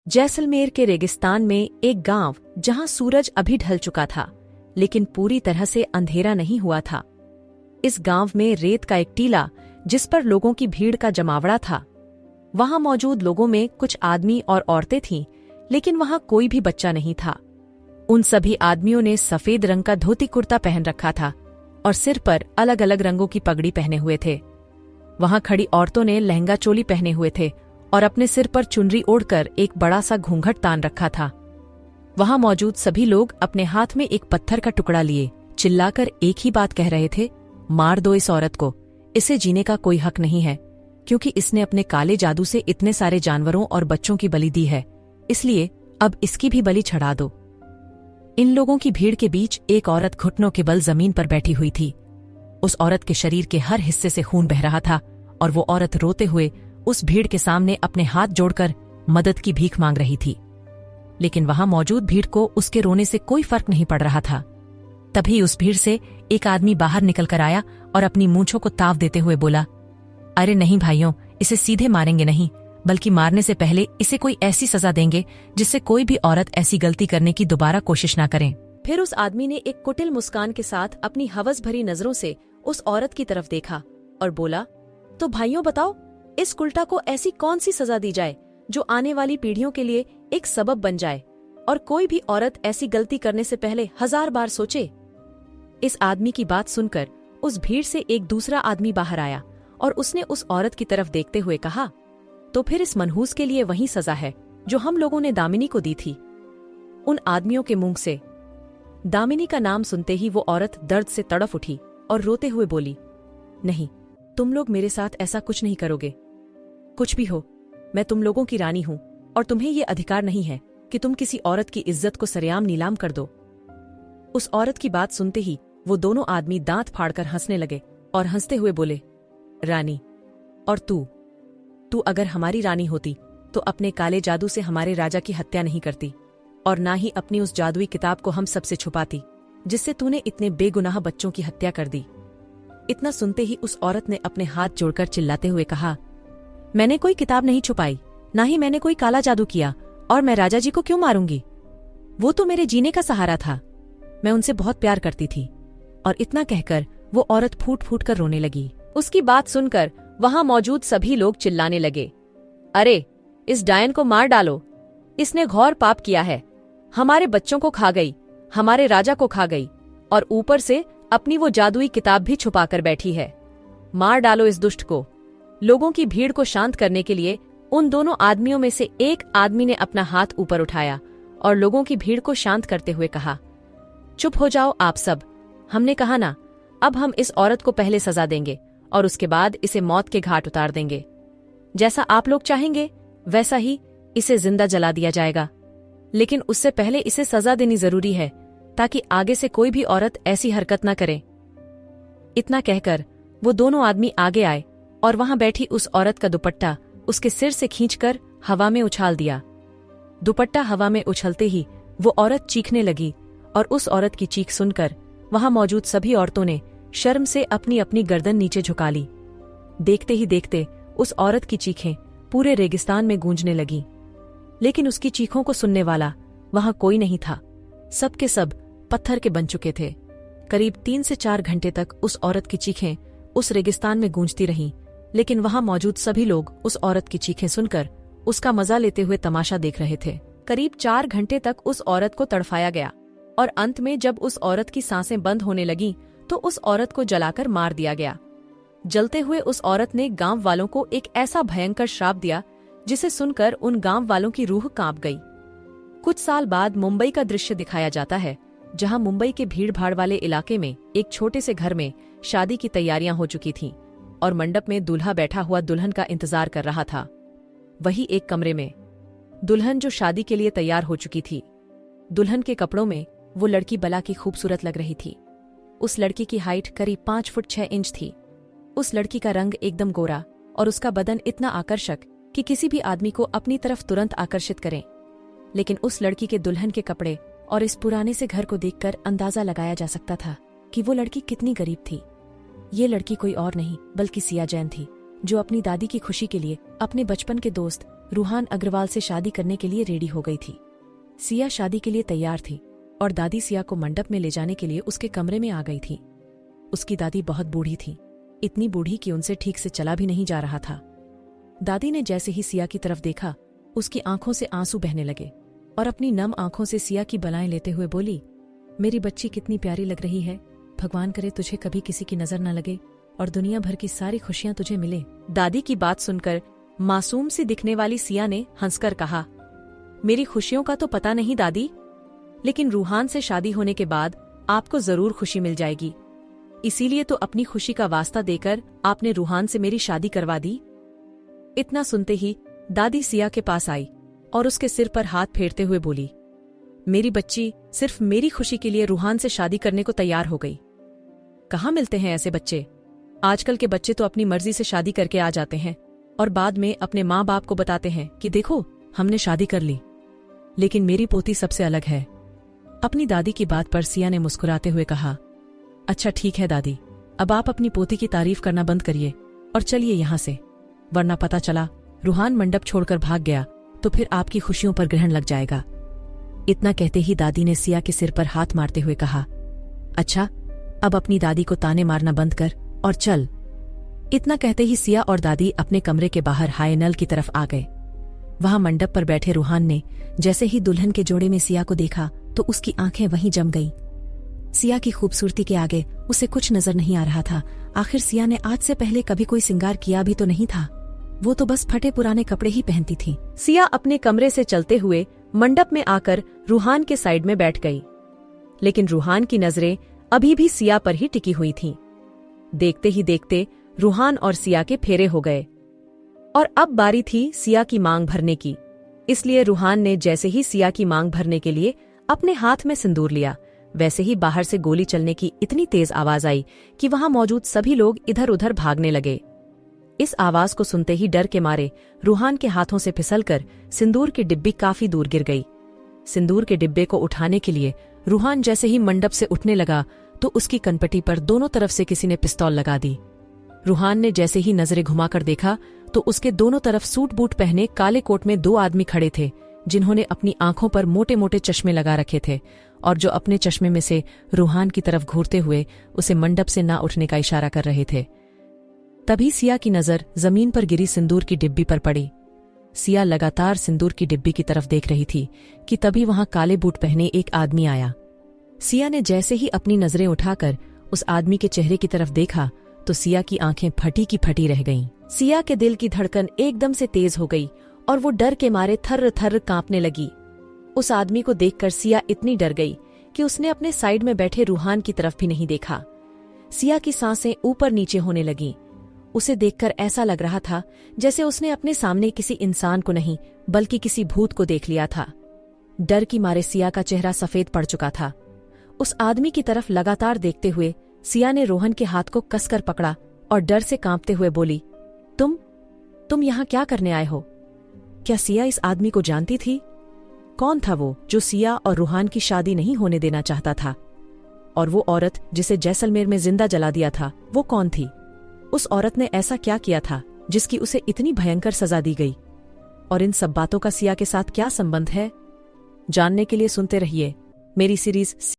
जैसलमेर के रेगिस्तान में एक गांव जहां सूरज अभी ढल चुका था, लेकिन पूरी तरह से अंधेरा नहीं हुआ था। इस गांव में रेत का एक टीला जिस पर लोगों की भीड़ का जमावड़ा था। वहां मौजूद लोगों में कुछ आदमी और औरतें थीं, लेकिन वहां कोई भी बच्चा नहीं था। उन सभी आदमियों ने सफेद रंग का धोती कुर्ता पहन रखा था और सिर पर अलग अलग रंगों की पगड़ी पहने हुए थे। वहां खड़ी औरतों ने लहंगा चोली पहने हुए थे और अपने सिर पर चुनरी ओढ़कर एक बड़ा सा घूंघट तान रखा था। वहां मौजूद सभी लोग अपने हाथ में एक पत्थर का टुकड़ा लिए चिल्लाकर एक ही बात कह रहे थे, मार दो इस औरत को, इसे जीने का कोई हक नहीं है, क्योंकि इसने अपने काले जादू से इतने सारे जानवरों और बच्चों की बलि दी है, इसलिए अब इसकी भी बलि चढ़ा दो। इन लोगों की भीड़ के बीच एक औरत घुटनों के बल जमीन पर बैठी हुई थी। उस औरत के शरीर के हर हिस्से से खून बह रहा था और वो औरत रोते हुए उस भीड़ के सामने अपने हाथ जोड़कर मदद की भीख मांग रही थी। लेकिन वहां मौजूद भीड़ को उसके रोने से कोई फर्क नहीं पड़ रहा था। तभी उस भीड़ से एक आदमी बाहर निकलकर आया और अपनी मूंछों को ताव देते हुए बोला, अरे नहीं भाइयों, इसे सीधे मारेंगे नहीं, बल्कि मारने से पहले इसे कोई ऐसी सजा देंगे जिससे कोई भी औरत ऐसी गलती करने की दोबारा कोशिश ना करें। फिर उस आदमी ने एक कुटिल मुस्कान के साथ अपनी हवस भरी नजरों से उस औरत की तरफ देखा और बोला, तो भाइयों बताओ, इस कुल्टा को ऐसी कौन सी सजा दी जाए जो आने वाली पीढ़ियों के लिए एक सबब बन जाए और कोई भी औरत ऐसी गलती करने से पहले 1000 बार सोचे। इस आदमी की बात सुनकर उस भीड़ से एक दूसरा आदमी बाहर आया और उसने उस औरत की तरफ देखते हुए कहा, तो फिर इस मनहूस के लिए वही सजा है जो हम लोगों ने दामिनी को दी थी। उन आदमियों के मुंह से दामिनी का नाम सुनते ही वो औरत दर्द से तड़फ उठी और रोते हुए बोली, नहीं, तुम लोग मेरे साथ ऐसा कुछ नहीं करोगे। कुछ भी हो, मैं तुम लोगों की रानी हूं और तुम्हें ये अधिकार नहीं है कि तुम किसी औरत की इज्जत को सरेआम नीलाम कर दो। उस औरत की बात सुनते ही वो दोनों आदमी दांत फाड़कर हंसने लगे और हंसते हुए बोले, रानी, और तू अगर हमारी रानी होती तो अपने काले जादू से हमारे राजा की हत्या नहीं करती और ना ही अपनी उस जादुई किताब को हम सबसे छुपाती जिससे तूने इतने बेगुनाह बच्चों की हत्या कर दी। इतना सुनते ही उस औरत ने अपने हाथ जोड़कर चिल्लाते हुए कहा, मैंने कोई किताब नहीं छुपाई, ना ही मैंने कोई काला जादू किया, और मैं राजा जी को क्यों मारूंगी? वो तो मेरे जीने का सहारा था, मैं उनसे बहुत प्यार करती थी। और इतना कहकर वो औरत फूट फूट कर रोने लगी। उसकी बात सुनकर वहां मौजूद सभी लोग चिल्लाने लगे, अरे इस डायन को मार डालो, इसने घोर पाप किया है, हमारे बच्चों को खा गई, हमारे राजा को खा गई और ऊपर से अपनी वो जादुई किताब भी छुपा कर बैठी है। मार डालो इस दुष्ट को। लोगों की भीड़ को शांत करने के लिए उन दोनों आदमियों में से एक आदमी ने अपना हाथ ऊपर उठाया और लोगों की भीड़ को शांत करते हुए कहा, चुप हो जाओ आप सब, हमने कहा ना, अब हम इस औरत को पहले सजा देंगे और उसके बाद इसे मौत के घाट उतार देंगे। जैसा आप लोग चाहेंगे वैसा ही इसे जिंदा जला दिया जाएगा, लेकिन उससे पहले इसे सजा देनी जरूरी है ताकि आगे से कोई भी औरत ऐसी हरकत न करे। इतना कहकर वो दोनों आदमी आगे आए और वहां बैठी उस औरत का दुपट्टा उसके सिर से खींचकर हवा में उछाल दिया। दुपट्टा हवा में उछलते ही वो औरत चीखने लगी और उस औरत की चीख सुनकर वहां मौजूद सभी औरतों ने शर्म से अपनी अपनी गर्दन नीचे झुका ली। देखते ही देखते उस औरत की चीखें पूरे रेगिस्तान में गूंजने लगी, लेकिन उसकी चीखों को सुनने वाला वहां कोई नहीं था। सब के सब पत्थर के बन चुके थे। करीब 3 से 4 घंटे तक उस औरत की चीखें उस रेगिस्तान में गूंजती रहीं, लेकिन वहां मौजूद सभी लोग उस औरत की चीखें सुनकर उसका मजा लेते हुए तमाशा देख रहे थे। करीब 4 घंटे तक उस औरत को तड़फाया गया और अंत में जब उस औरत की सांसें बंद होने लगीं तो उस औरत को जलाकर मार दिया गया। जलते हुए उस औरत ने गांव वालों को एक ऐसा भयंकर श्राप दिया जिसे सुनकर उन गांव वालों की रूह कांप गई। कुछ साल बाद मुंबई का दृश्य दिखाया जाता है, जहां मुंबई के भीड़-भाड़ वाले इलाके में एक छोटे से घर में शादी की तैयारियां हो चुकी थीं और मंडप में दूल्हा बैठा हुआ दुल्हन का इंतजार कर रहा था। वही एक कमरे में दुल्हन जो शादी के लिए तैयार हो चुकी थी। दुल्हन के कपड़ों में वो लड़की बला की खूबसूरत लग रही थी। उस लड़की की हाइट करीब 5 फुट 6 इंच थी। उस लड़की का रंग एकदम गोरा और उसका बदन इतना आकर्षक कि किसी भी आदमी को अपनी तरफ तुरंत आकर्षित करे। लेकिन उस लड़की के दुल्हन के कपड़े और इस पुराने से घर को देखकर अंदाजा लगाया जा सकता था कि वो लड़की कितनी गरीब थी। ये लड़की कोई और नहीं बल्कि सिया जैन थी, जो अपनी दादी की खुशी के लिए अपने बचपन के दोस्त रूहान अग्रवाल से शादी करने के लिए रेडी हो गई थी। सिया शादी के लिए तैयार थी और दादी सिया को मंडप में ले जाने के लिए उसके कमरे में आ गई थी। उसकी दादी बहुत बूढ़ी थी, इतनी बूढ़ी कि उनसे ठीक से चला भी नहीं जा रहा था। दादी ने जैसे ही सिया की तरफ देखा, उसकी आंखों से आंसू बहने लगे और अपनी नम आंखों से सिया की बलाएं लेते हुए बोली, मेरी बच्ची कितनी प्यारी लग रही है, भगवान करे तुझे कभी किसी की नजर न लगे और दुनिया भर की सारी खुशियां तुझे मिले। दादी की बात सुनकर मासूम सी दिखने वाली सिया ने हंसकर कहा, मेरी खुशियों का तो पता नहीं दादी, लेकिन रूहान से शादी होने के बाद आपको जरूर खुशी मिल जाएगी, इसीलिए तो अपनी खुशी का वास्ता देकर आपने रूहान से मेरी शादी करवा दी। इतना सुनते ही दादी सिया के पास आई और उसके सिर पर हाथ फेरते हुए बोली, मेरी बच्ची सिर्फ मेरी खुशी के लिए रूहान से शादी करने को तैयार हो गई। कहाँ मिलते हैं ऐसे बच्चे? आजकल के बच्चे तो अपनी मर्जी से शादी करके आ जाते हैं और बाद में अपने माँ बाप को बताते हैं कि देखो हमने शादी कर ली। लेकिन मेरी पोती सबसे अलग है। अपनी दादी की बात पर सिया ने मुस्कुराते हुए कहा, अच्छा ठीक है दादी, अब आप अपनी पोती की तारीफ करना बंद करिए और चलिए यहाँ से, वरना पता चला रूहान मंडप छोड़कर भाग गया तो फिर आपकी खुशियों पर ग्रहण लग जाएगा। इतना कहते ही दादी ने सिया के सिर पर हाथ मारते हुए कहा, अच्छा अब अपनी दादी को ताने मारना बंद कर और चल। इतना कहते ही सिया और दादी अपने कमरे के बाहर हाय नल की तरफ आ गए। वहां मंडप पर बैठे रूहान ने जैसे ही दुल्हन के जोड़े में सिया को देखा तो उसकी आंखें वहीं जम गईं। सिया की खूबसूरती के आगे उसे कुछ नजर नहीं आ रहा था। आखिर सिया ने आज से पहले कभी कोई सिंगार किया भी तो नहीं था, वो तो बस फटे पुराने कपड़े ही पहनती थी। सिया अपने कमरे से चलते हुए मंडप में आकर रूहान के साइड में बैठ गई, लेकिन रूहान की नजरें अभी भी सिया पर ही टिकी हुई थीं। देखते ही देखते रूहान और सिया के फेरे हो गए और अब बारी थी सिया की मांग भरने की। इसलिए रूहान ने जैसे ही सिया की मांग भरने के लिए अपने हाथ में सिंदूर लिया, वैसे ही बाहर से गोली चलने की इतनी तेज आवाज आई कि वहां मौजूद सभी लोग इधर उधर भागने लगे। इस आवाज को सुनते ही डर के मारे रूहान के हाथों से फिसलकर सिंदूर की डिब्बी काफी दूर गिर गई। सिंदूर के डिब्बे को उठाने के लिए रूहान जैसे ही मंडप से उठने लगा तो उसकी कनपटी पर दोनों तरफ से किसी ने पिस्तौल लगा दी। रूहान ने जैसे ही नजरें घुमाकर देखा तो उसके दोनों तरफ सूट बूट पहने काले कोट में दो आदमी खड़े थे, जिन्होंने अपनी आंखों पर मोटे मोटे चश्मे लगा रखे थे और जो अपने चश्मे में से रूहान की तरफ घूरते हुए उसे मंडप से ना उठने का इशारा कर रहे थे। तभी सिया की नजर जमीन पर गिरी सिंदूर की डिब्बी पर पड़ी। सिया लगातार सिंदूर की डिब्बी की तरफ देख रही थी कि तभी वहां काले बूट पहने एक आदमी आया। सिया ने जैसे ही अपनी नजरें उठाकर उस आदमी के चेहरे की तरफ देखा तो सिया की आंखें फटी की फटी रह गईं। सिया के दिल की धड़कन एकदम से तेज हो गई और वो डर के मारे थर्र थर्र कांपने लगी। उस आदमी को देखकर सिया इतनी डर गई कि उसने अपने साइड में बैठे रूहान की तरफ भी नहीं देखा। सिया की सांसें ऊपर नीचे होने लगीं। उसे देखकर ऐसा लग रहा था जैसे उसने अपने सामने किसी इंसान को नहीं बल्कि किसी भूत को देख लिया था। डर की मारे सिया का चेहरा सफेद पड़ चुका था। उस आदमी की तरफ लगातार देखते हुए सिया ने रोहन के हाथ को कसकर पकड़ा और डर से कांपते हुए बोली, तुम यहाँ क्या करने आए हो? क्या सिया इस आदमी को जानती थी? कौन था वो जो सिया और रूहान की शादी नहीं होने देना चाहता था? और वो औरत जिसे जैसलमेर में जिंदा जला दिया था, वो कौन थी? उस औरत ने ऐसा क्या किया था जिसकी उसे इतनी भयंकर सजा दी गई? और इन सब बातों का सिया के साथ क्या संबंध है? जानने के लिए सुनते रहिए मेरी सीरीज